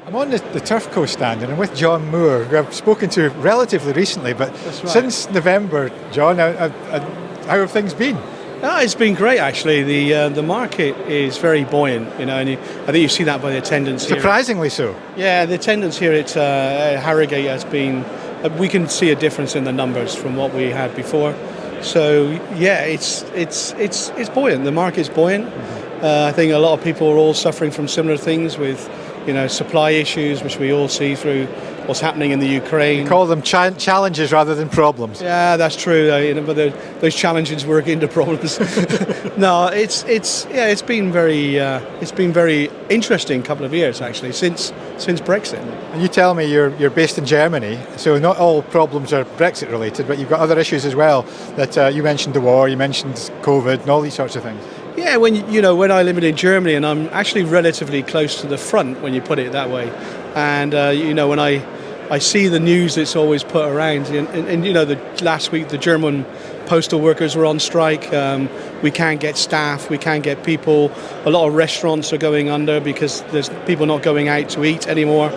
I'm on the Turfco stand and I'm with John Moore, who I've spoken to relatively recently, but That's right. since November, John, how have things been? It's been great actually. The market is very buoyant, and I think you see that by the attendance here. Surprisingly so. Yeah, the attendance here at Harrogate has been. We can see a difference in the numbers from what we had before. So yeah, it's buoyant. The market's buoyant. I think a lot of people are all suffering from similar things with, supply issues, which we all see through what's happening in the Ukraine. You call them challenges rather than problems. Yeah, that's true. But those challenges work into problems. No, it's been very interesting couple of years actually since Brexit. And you tell me you're based in Germany, so not all problems are Brexit related, but you've got other issues as well. That you mentioned the war, you mentioned COVID, and all these sorts of things. Yeah, when I live in Germany, and I'm actually relatively close to the front when you put it that way, and when I see the news that's always put around, and the last week the German postal workers were on strike. We can't get staff, we can't get people. A lot of restaurants are going under because there's people not going out to eat anymore.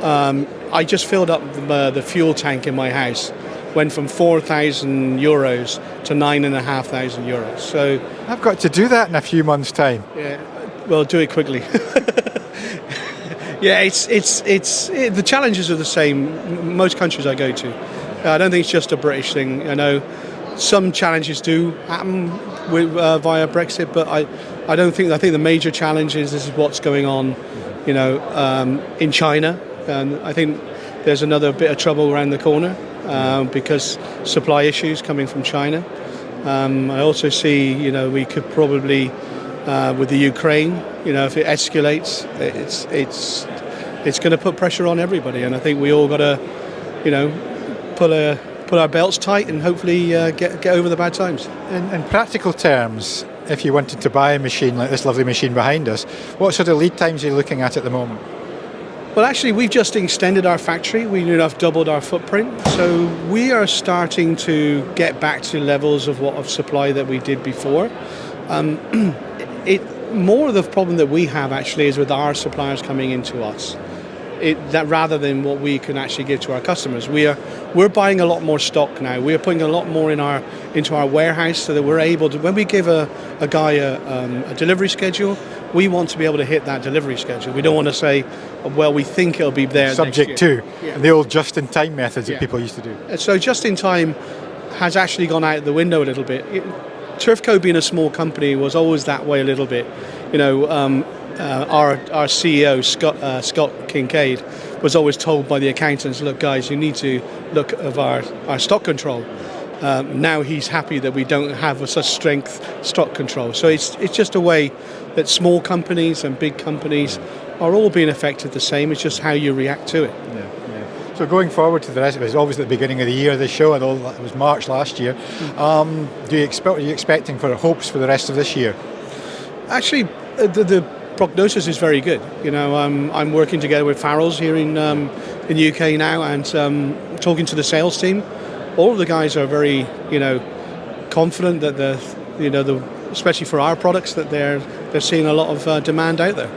I just filled up the fuel tank in my house. Went from €4,000 to €9,500. So I've got to do that in a few months' time. yeah, well, do it quickly. Yeah, it's the challenges are the same. Most countries I go to, I don't think it's just a British thing. I know some challenges do happen via Brexit, but I don't think. I think the major challenge is what's going on, in China, and I think there's another bit of trouble around the corner. Because supply issues coming from China. I also see, we could probably, with the Ukraine, if it escalates, it's going to put pressure on everybody. And I think we all got to, pull our belts tight and hopefully get over the bad times. In practical terms, if you wanted to buy a machine like this lovely machine behind us, what sort of lead times are you looking at the moment? Well, actually, we've just extended our factory. We've doubled our footprint. So we are starting to get back to levels of supply that we did before. More of the problem that we have actually is with our suppliers coming into us. That rather than what we can actually give to our customers, we're buying a lot more stock now. We're putting a lot more into our warehouse so that we're able to. When we give a guy a delivery schedule, we want to be able to hit that delivery schedule. We don't want to say, well, we think it'll be there subject next year. to the old just-in-time methods that people used to do. So just-in-time has actually gone out the window a little bit. Turfco, being a small company, was always that way a little bit. Our CEO, Scott Kincaid, was always told by the accountants, look, guys, you need to look at our stock control. Now he's happy that we don't have such strength stock control. So it's just a way that small companies and big companies are all being affected the same. It's just how you react to it. Yeah. So going forward to the rest of it, it's obviously at the beginning of the year, this show, although it was March last year. Are you expecting for hopes for the rest of this year? Actually, the prognosis is very good. I'm working together with Farrell's here in the UK now, and talking to the sales team. All of the guys are very, confident that especially for our products, that they're seeing a lot of demand out there.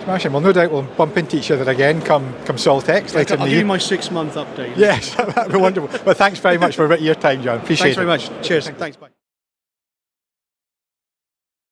Smashing. Well, no doubt we'll bump into each other again come Saltex later in the year. I'll give you my 6-month update. Yes, that'd be wonderful. Well, thanks very much for a bit of your time, John. Appreciate it. Thanks very much. Cheers. Thanks. Bye.